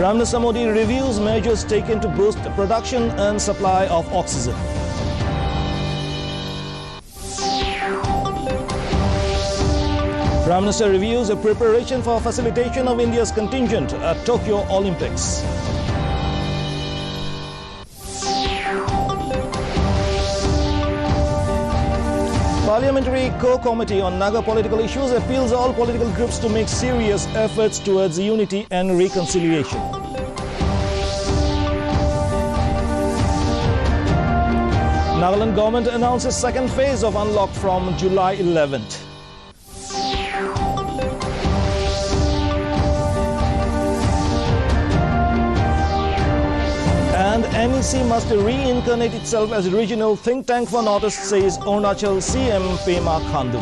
Prime Minister Modi reviews measures taken to boost production and supply of oxygen. Prime Minister reviews a preparation for facilitation of India's contingent at Tokyo Olympics. Parliamentary Co-Committee on Naga political issues appeals all political groups to make serious efforts towards unity and reconciliation. Nagaland government announces second phase of unlock from July 11th. And NEC must reincarnate itself as a regional think tank for Northeast, says Arunachal CM Pema Khandu.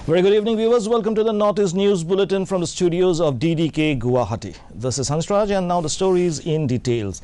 Very good evening, viewers. Welcome to the Northeast News Bulletin from the studios of DDK Guwahati. This is Hansraj, and now the stories in details.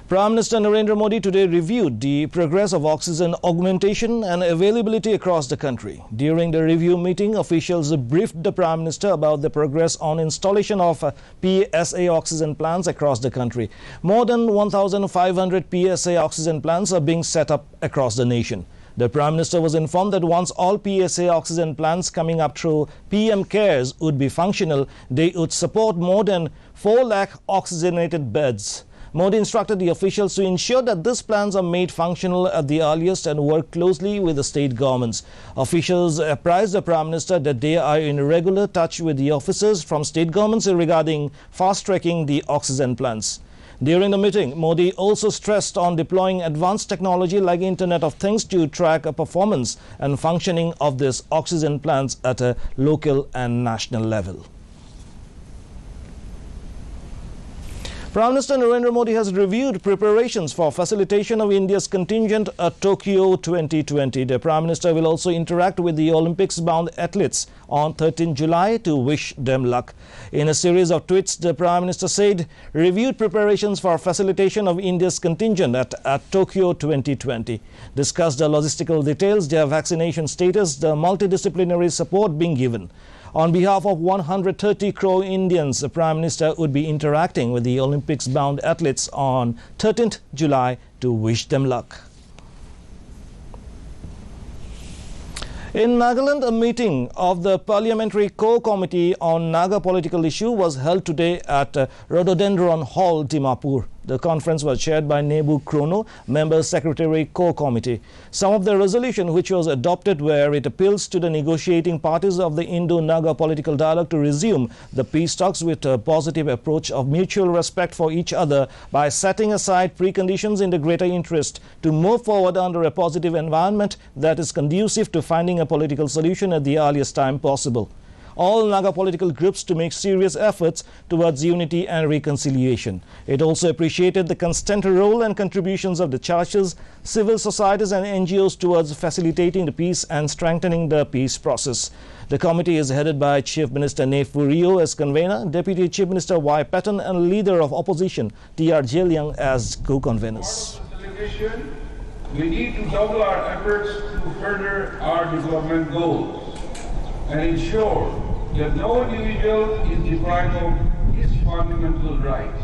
Prime Minister Narendra Modi today reviewed the progress of oxygen augmentation and availability across the country. During the review meeting, officials briefed the Prime Minister about the progress on installation of PSA oxygen plants across the country. More than 1,500 PSA oxygen plants are being set up across the nation. The Prime Minister was informed that once all PSA oxygen plants coming up through PM CARES would be functional, they would support more than 4 lakh oxygenated beds. Modi instructed the officials to ensure that these plans are made functional at the earliest and work closely with the state governments. Officials apprised the Prime Minister that they are in regular touch with the officers from state governments regarding fast-tracking the oxygen plants. During the meeting, Modi also stressed on deploying advanced technology like Internet of Things to track a performance and functioning of these oxygen plants at a local and national level. Prime Minister Narendra Modi has reviewed preparations for facilitation of India's contingent at Tokyo 2020. The Prime Minister will also interact with the Olympics-bound athletes on 13 July to wish them luck. In a series of tweets, the Prime Minister said, reviewed preparations for facilitation of India's contingent at Tokyo 2020. Discussed the logistical details, their vaccination status, the multidisciplinary support being given. On behalf of 130 crore Indians, the Prime Minister would be interacting with the Olympics-bound athletes on 13th July to wish them luck. In Nagaland, a meeting of the Parliamentary Co-Committee on Naga political issue was held today at Rhododendron Hall, Dimapur. The conference was chaired by Nebu Krono, Member Secretary Co-Committee. Some of the resolution which was adopted were it appeals to the negotiating parties of the Indo-Naga political dialogue to resume the peace talks with a positive approach of mutual respect for each other by setting aside preconditions in the greater interest to move forward under a positive environment that is conducive to finding a political solution at the earliest time possible. All Naga political groups to make serious efforts towards unity and reconciliation. It also appreciated the constant role and contributions of the churches, civil societies and NGOs towards facilitating the peace and strengthening the peace process. The committee is headed by Chief Minister Nefu Rio as convener, Deputy Chief Minister Y. Patton and Leader of Opposition T.R. Jeliang as co-conveners. We need to double our efforts to further our development goals and ensure that no individual is deprived of his fundamental rights.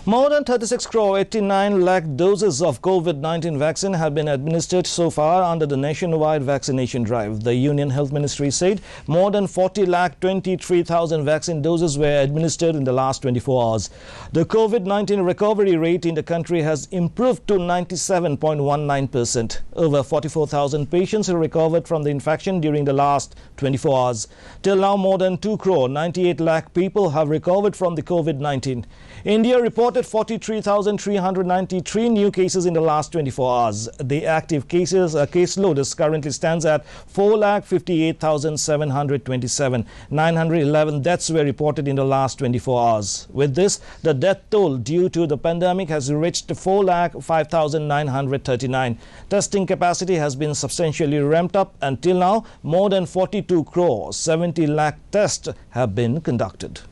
More than 36 crore 89 lakh doses of COVID-19 vaccine have been administered so far under the nationwide vaccination drive. The Union Health Ministry said more than 40 lakh 23,000 vaccine doses were administered in the last 24 hours. The COVID-19 recovery rate in the country has improved to 97.19%. Over 44,000 patients have recovered from the infection during the last 24 hours. Till now, more than 2 crore 98 lakh people have recovered from the COVID-19. India reported 43,393 new cases in the last 24 hours. The active caseload currently stands at 4,58,727. 911 deaths were reported in the last 24 hours. With this, the death toll due to the pandemic has reached 4,05,939. Testing capacity has been substantially ramped up. Until now, more than 42 crore 70 lakh tests have been conducted.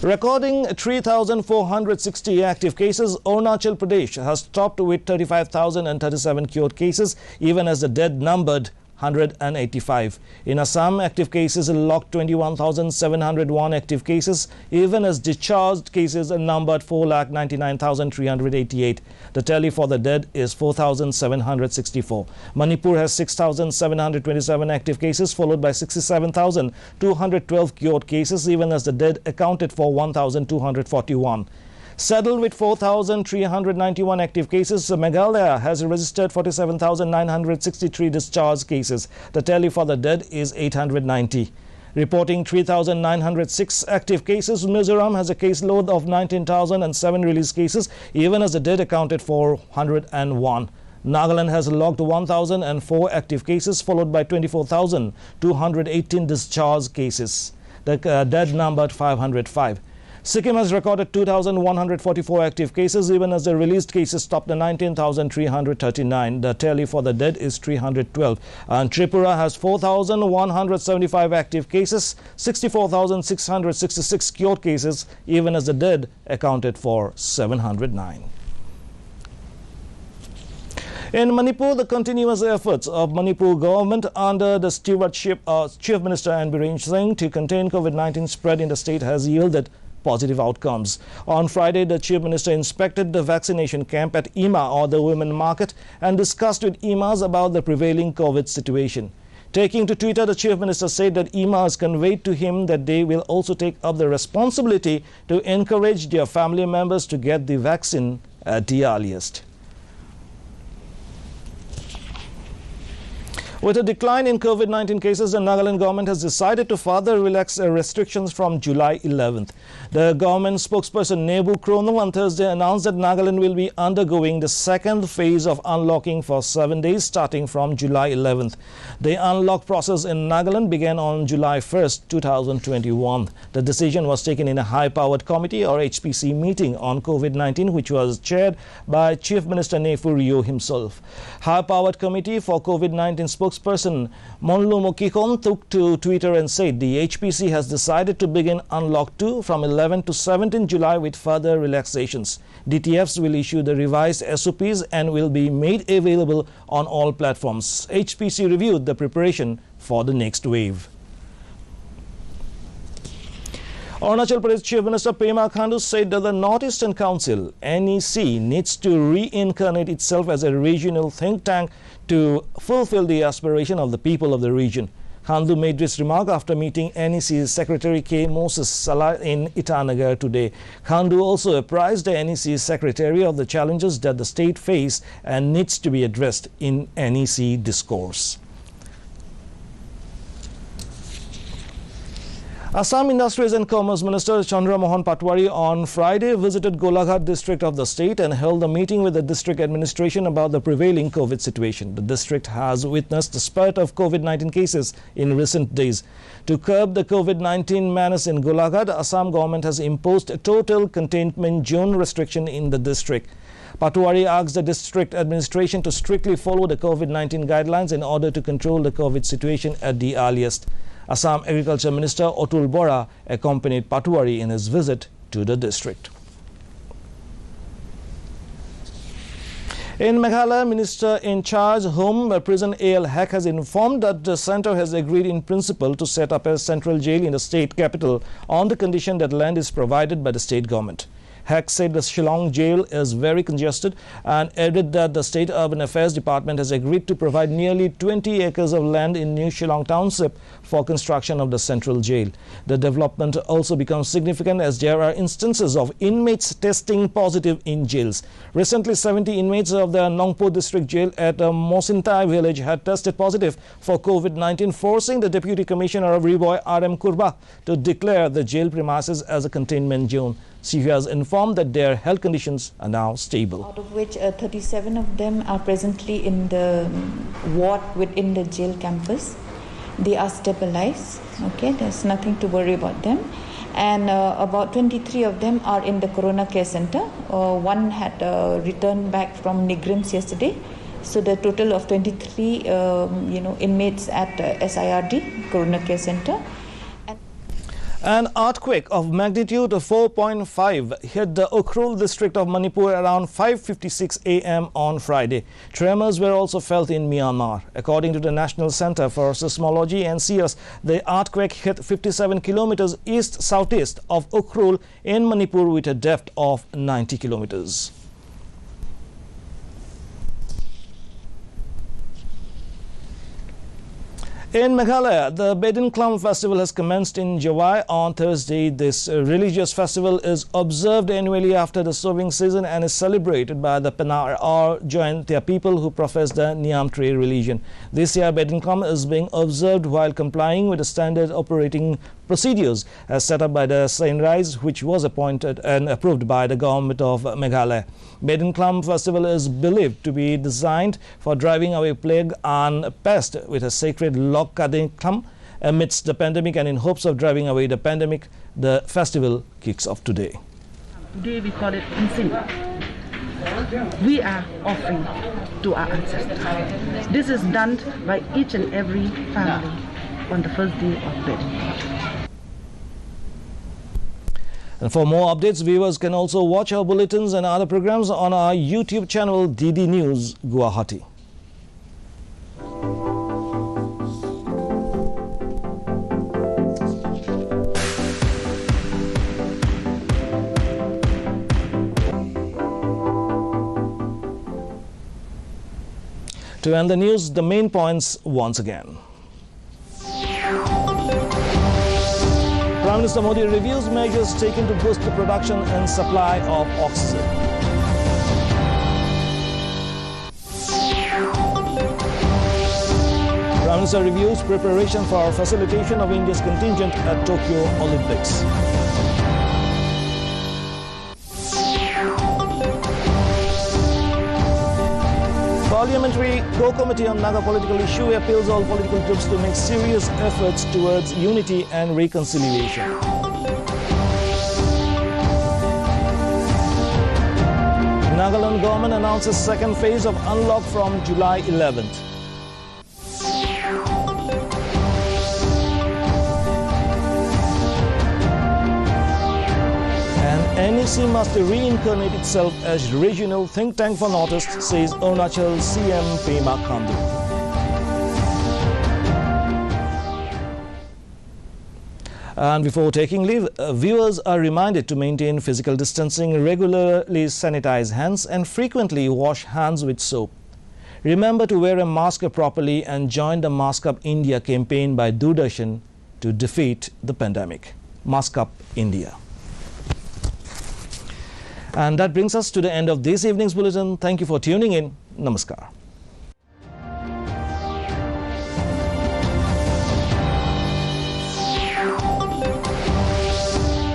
Recording 3,460 active cases, Arunachal Pradesh has topped with 35,037 cured cases, even as the dead numbered 185. In Assam, active cases locked 21,701 active cases, even as discharged cases numbered 4,99,388. The tally for the dead is 4,764. Manipur has 6,727 active cases, followed by 67,212 cured cases, even as the dead accounted for 1,241. Saddled with 4,391 active cases, Meghalaya has registered 47,963 discharged cases. The tally for the dead is 890. Reporting 3,906 active cases, Mizoram has a caseload of 19,007 released cases, even as the dead accounted for 101. Nagaland has logged 1,004 active cases, followed by 24,218 discharged cases. The dead numbered 505. Sikkim has recorded 2,144 active cases, even as the released cases topped the 19,339. The tally for the dead is 312. And Tripura has 4,175 active cases, 64,666 cured cases, even as the dead accounted for 709. In Manipur, the continuous efforts of Manipur government under the stewardship of Chief Minister N. Biren Singh to contain COVID-19 spread in the state has yielded positive outcomes. On Friday, the Chief Minister inspected the vaccination camp at Ima, or the Women Market, and discussed with Imas about the prevailing COVID situation. Taking to Twitter, the Chief Minister said that Ima has conveyed to him that they will also take up the responsibility to encourage their family members to get the vaccine at the earliest. With a decline in COVID-19 cases, the Nagaland government has decided to further relax restrictions from July 11th. The government spokesperson Nebu Krono on Thursday announced that Nagaland will be undergoing the second phase of unlocking for 7 days starting from July 11th. The unlock process in Nagaland began on July 1st, 2021. The decision was taken in a high-powered committee or HPC meeting on COVID-19, which was chaired by Chief Minister Nefu Rio himself. High-powered committee for COVID-19 spokesperson Monlu Mokikon took to Twitter and said the HPC has decided to begin Unlock 2 from 11 to 17 July with further relaxations. DTFs will issue the revised SOPs and will be made available on all platforms. HPC reviewed the preparation for the next wave. Arunachal Pradesh Chief Minister Pema Khandu said that the Northeastern Council, NEC, needs to reincarnate itself as a regional think tank to fulfill the aspiration of the people of the region. Khandu made this remark after meeting NEC's Secretary K. Moses Salah in Itanagar today. Khandu also apprised the NEC Secretary of the challenges that the state face and needs to be addressed in NEC discourse. Assam Industries and Commerce Minister Chandra Mohan Patwari on Friday visited Golaghat district of the state and held a meeting with the district administration about the prevailing COVID situation. The district has witnessed the spurt of COVID-19 cases in recent days. To curb the COVID-19 menace in Golaghat, Assam government has imposed a total containment zone restriction in the district. Patwari asked the district administration to strictly follow the COVID-19 guidelines in order to control the COVID situation at the earliest. Assam Agriculture Minister Atul Bora accompanied Patwari in his visit to the district. In Meghalaya, Minister in charge Home Prison A.L. Haq has informed that the centre has agreed in principle to set up a central jail in the state capital on the condition that land is provided by the state government. Haq said the Shillong jail is very congested and added that the State Urban Affairs Department has agreed to provide nearly 20 acres of land in New Shillong Township for construction of the central jail. The development also becomes significant as there are instances of inmates testing positive in jails. Recently, 70 inmates of the Nongpo district jail at Mosintai village had tested positive for COVID-19, forcing the Deputy Commissioner of Riboy, R.M. Kurba, to declare the jail premises as a containment zone. She has informed that their health conditions are now stable. Out of which 37 of them are presently in the ward within the jail campus. They are stabilized. Okay, there's nothing to worry about them. And about 23 of them are in the Corona Care Center. One had returned back from Nigrims yesterday. So the total of 23 inmates at SIRD, Corona Care Center. An earthquake of magnitude 4.5 hit the Ukhrul district of Manipur around 5:56 a.m. on Friday. Tremors were also felt in Myanmar. According to the National Center for Seismology (NCS), the earthquake hit 57 kilometers east-southeast of Ukhrul in Manipur with a depth of 90 kilometers. In Meghalaya, the Bedin Klum festival has commenced in Jawai on Thursday. This religious festival is observed annually after the sowing season and is celebrated by the Penar or Jaintia people who profess the Niamtree religion. This year, Bedin Klum is being observed while complying with the standard operating procedures as set up by the Sunrise, which was appointed and approved by the government of Meghalaya. Bedin Klum festival is believed to be designed for driving away plague and pest with a sacred Lok Kadin Klum. Amidst the pandemic and in hopes of driving away the pandemic, the festival kicks off today. Today we call it Insin. We are offering to our ancestors. This is done by each and every family on the first day of Bedin. And for more updates, viewers can also watch our bulletins and other programs on our YouTube channel DD News Guwahati. To end the news, the main points once again. Prime Minister Modi reviews measures taken to boost the production and supply of oxygen. Prime Minister reviews preparation for facilitation of India's contingent at Tokyo Olympics. Parliamentary Co-Committee on Naga Political Issue appeals all political groups to make serious efforts towards unity and reconciliation. Nagaland government announces second phase of unlock from July 11th. NEC must reincarnate itself as regional think tank for Northeast, says Arunachal CM Pema Khandu. And before taking leave, viewers are reminded to maintain physical distancing, regularly sanitize hands and frequently wash hands with soap. Remember to wear a mask properly and join the Mask Up India campaign by Doordarshan to defeat the pandemic. Mask Up India. And that brings us to the end of this evening's bulletin. Thank you for tuning in. Namaskar.